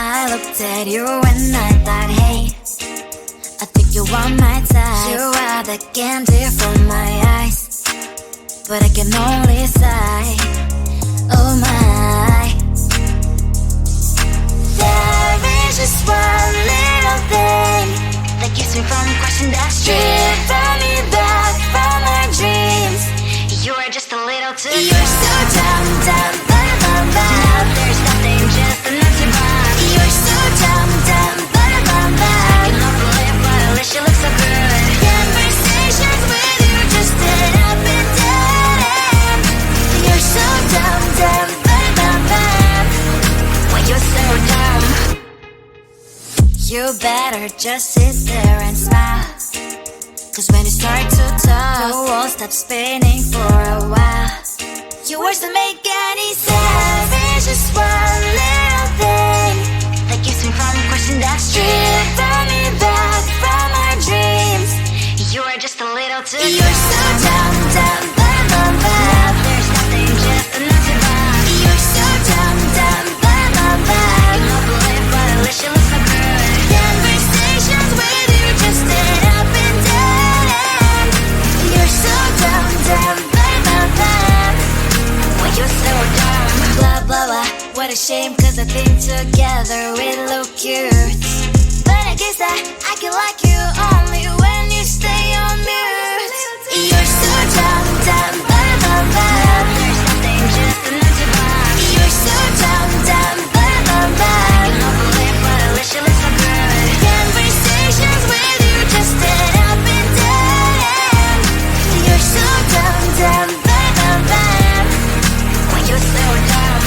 I looked at you and I thought, hey, I think you are my type. You are the candy from my eyes, but I can only sigh, oh my. There is just one little thing that keeps me from crossing that street. Drive me back from my dreams. You are just a little too close. You're so dumb, dumb, bum, bum, bum. Now there's nothing, just an empty box. You're so dumb, dumb, bum, bum, bum. I cannot believe, but at least you look so good. Conversations with you just end up in dead end. You're so dumb, dumb, bum, bum, bum. When you're so dumb, you better just sit there and smile, 'cause when you start to talk, the world stops spinning for a while. Your words don't make any sense. There's just one little thing that keeps me from crossing that street. Pull me back from our dreams. You are just a little too close. You're so dumb, dumb, bum, bum, bum. Now there's nothing, just an empty box. You're so dumb, dumb, bum, bum, bum. I cannot believe, but at least you look so good. Conversations with you just end up in dead end. You're so dumb, dumb, bum, bum, bum. When you're so dumb, blah, blah, blah. What a shame, 'cause I think together we look cute. But I guess that I can like you only when you stay on mute. You're so dumb, dumb, bum, bum, bum. There's nothing, just an empty box. You're so dumb, dumb, bum, bum, bum. I cannot believe, but at least you look so good. Conversations with you just end up in dead end. You're so dumb, dumb, bum, bum, bum. When you're so dumb.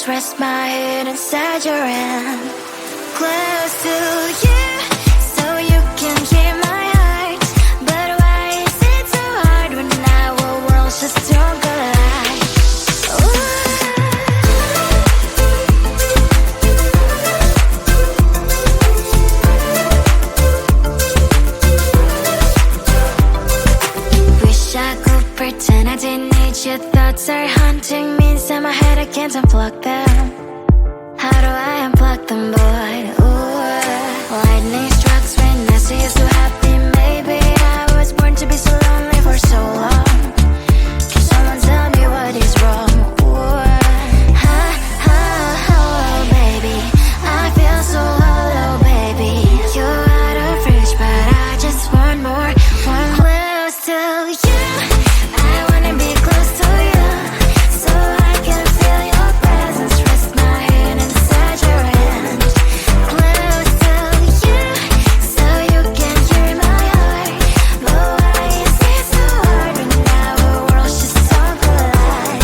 Rest my head inside your hand, close to you, so you can hear my heart. But why is it so hard when our worlds just don't collide? Ooh. block them? How do I unplug them, boy? Ooh, lightning strikes when I see you so happy. Maybe I was born to be so lonely for so long. Can someone tell me what is wrong? Ooh, baby, I feel so hollow, baby. You're out of reach, but I just want more. One close to you. I wanna be close to you, so I can feel your presence. Rest my hand inside your hand. Close to you, so you can hear my heart. But why is it so hard when our world's just so collide?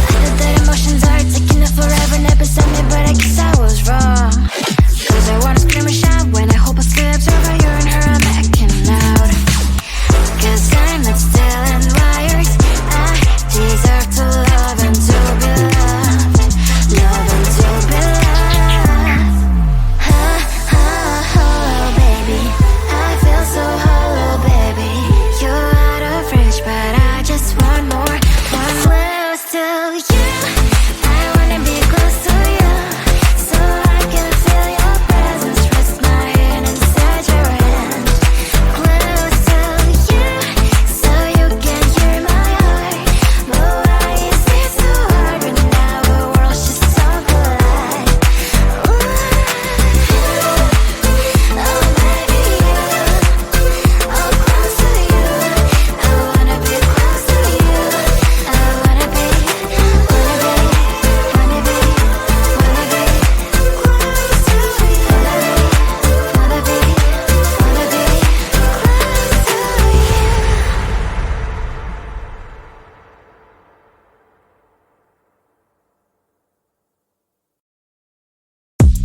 I know that emotions are taking it forever, never beside me, but I guess I was wrong. Cause I wanna scream and shout when I hope I slips over you and her, I'm acting out. Cause I'm not still in wires. I deserve to love and to be loved. Love and to be loved. Baby, I feel so hollow, baby. You're out of reach, but I just want more. One close to you. I wanna be close to you, so I can feel your presence. Rest my hand inside your hand. Close to you, so you can hear my heart. But why is it so hard when our world's just so collide? Oh baby, oh close to you. I wanna be close to you. I wanna be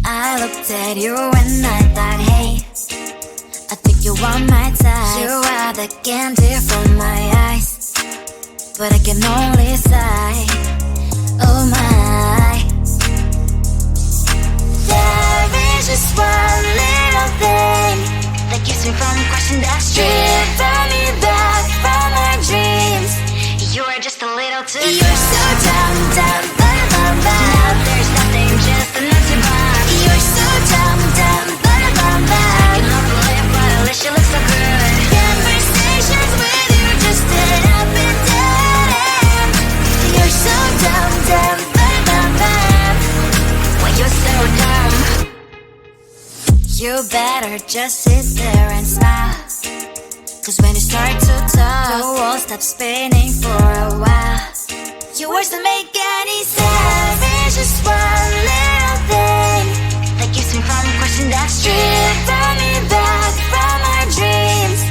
I looked at you and I thought, hey, I think you want my type. You are the candy from my eyes, but I can only sigh. Oh my. There is just one little thing that keeps me from crossing that street. Drive me back from my dreams. You are just a little too close. You're so dumb, dumb, dumb, dumb, dumb. Now there's nothing, just an empty box. You're so dumb, dumb, dumb, dumb, dumb. You love to live, but at least you look so good. Conversations with you just end up in dead end. You're so dumb, dumb, dumb, dumb, dumb. Why you're so dumb? You better just sit there and smile. Cause when you start to talk, the world stops spinning for a while. Your words don't make any sense. There's just one little thing that keeps me from crossing that street. Drive me back from my dreams.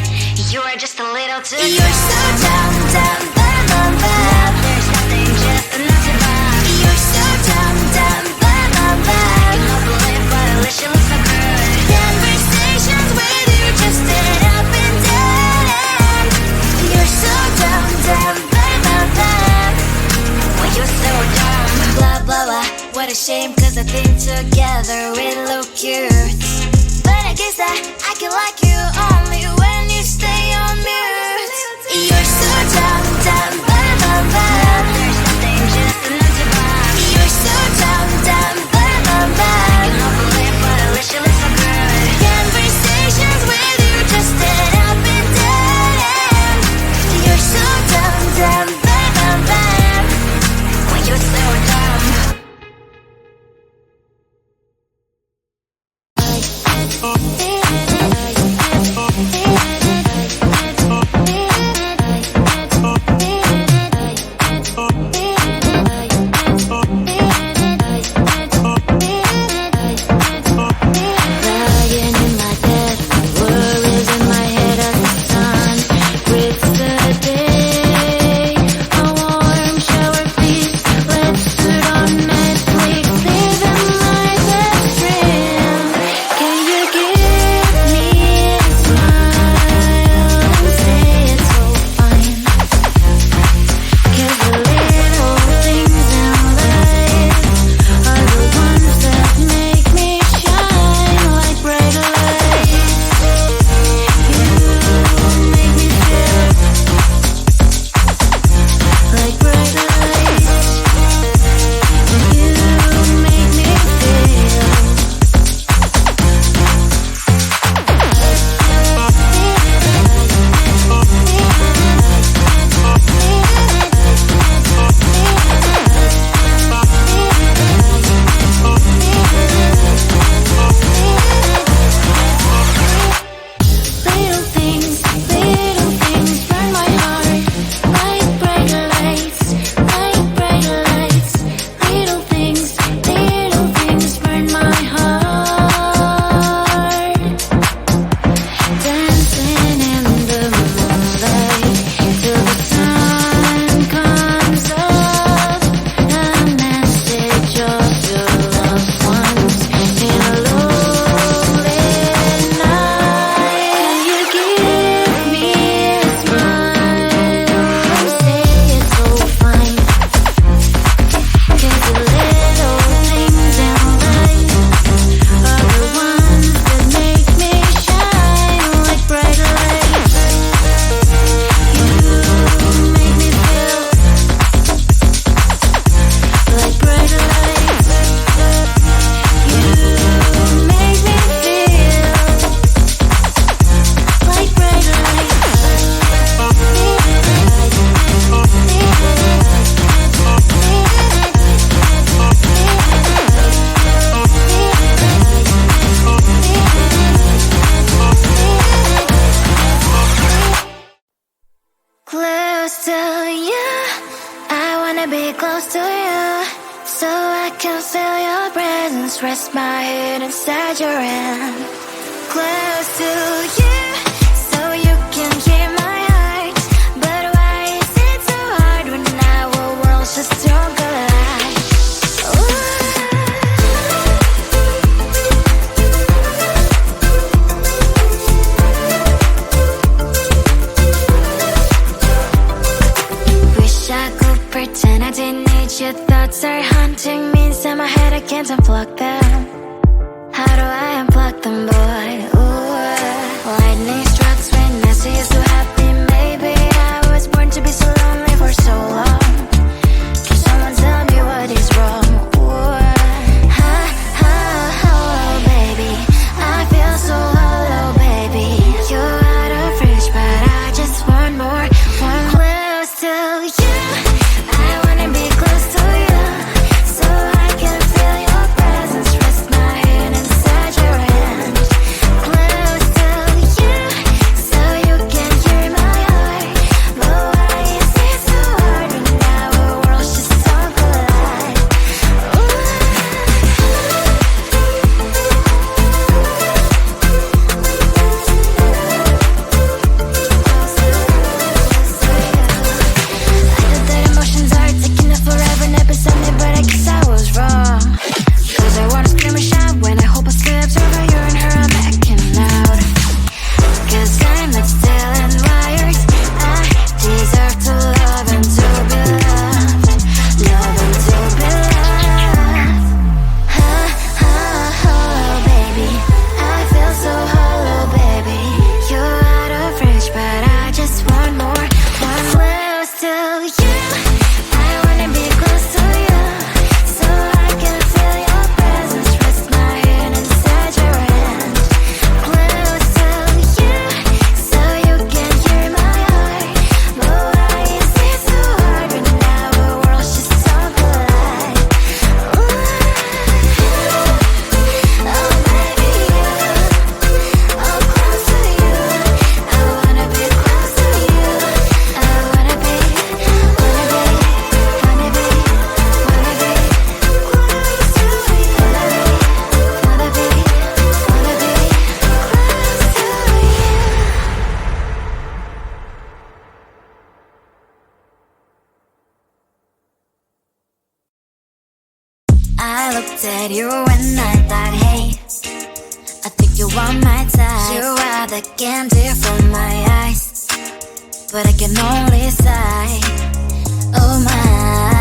You are just a little too close. You're so dumb, dumb, dumb, dumb, dumb. Now there's nothing, just an empty box. You're so dumb, dumb, dumb, dumb, dumb. You love to live, but at least you look so good. Conversations with you just end up in dead end. You're so dumb, dumb, dumb, dumb, dumb. Why you're so dumb? Blah, blah, blah. What a shame, cause I think together we look cute. But I guess that I can like you only when you stay on mute. You're so dumb, dumb, dumb, dumb, dumb. There's nothing, just an empty box. You're so dumb, dumb, dumb, dumb, dumb. You love to live, but at least you look so good. Conversations with you just end up in dead end. You're so dumb, dumb, dumb, dumb, dumb. Why you're so dumb? Can you give be close to you, so I can feel your presence. Rest my head inside your hand. Close to you, so you can hear my heart. But why is it so hard when our worlds just don't collide? Wish I could pretend I didn't need your thoughts are haunting me inside my head. I can't unplug them. How do I unplug them, boy? Ooh, lightning strikes when I see you so happy. Maybe I was born to be so lonely for so long. Can someone tell me what is wrong? Ooh, hello, baby. I feel so hollow, baby. You're out of reach, but I just want more. One close to you. I wanna be close to you, so I can feel your presence. Rest my head inside your hand. Close to you, so you can hear my heart. But why is it so hard when our worlds just don't collide? I thought that emotions are taking up forever, never beside me, but I guess I was wrong. Cause I wanna scream and shout when I hope I slip over you and her, I'm acting out. Cause I'm not still in wires. I deserve to love and to be loved. Love and to be loved. Hello, baby. I feel so hollow, baby. You're out of reach, but I just want more. One close to you. I wanna be close to you, so I can feel your presence. Rest my head inside your hand. Close to you, so you can hear my heart. But why is it so hard when our worlds just don't collide? Oh baby, I'm close to you. I wanna be close to you. I wanna be close to you. I looked at you and I thought, hey, I think you are my type. You are the candy from my eyes, but I can only sigh. Oh my.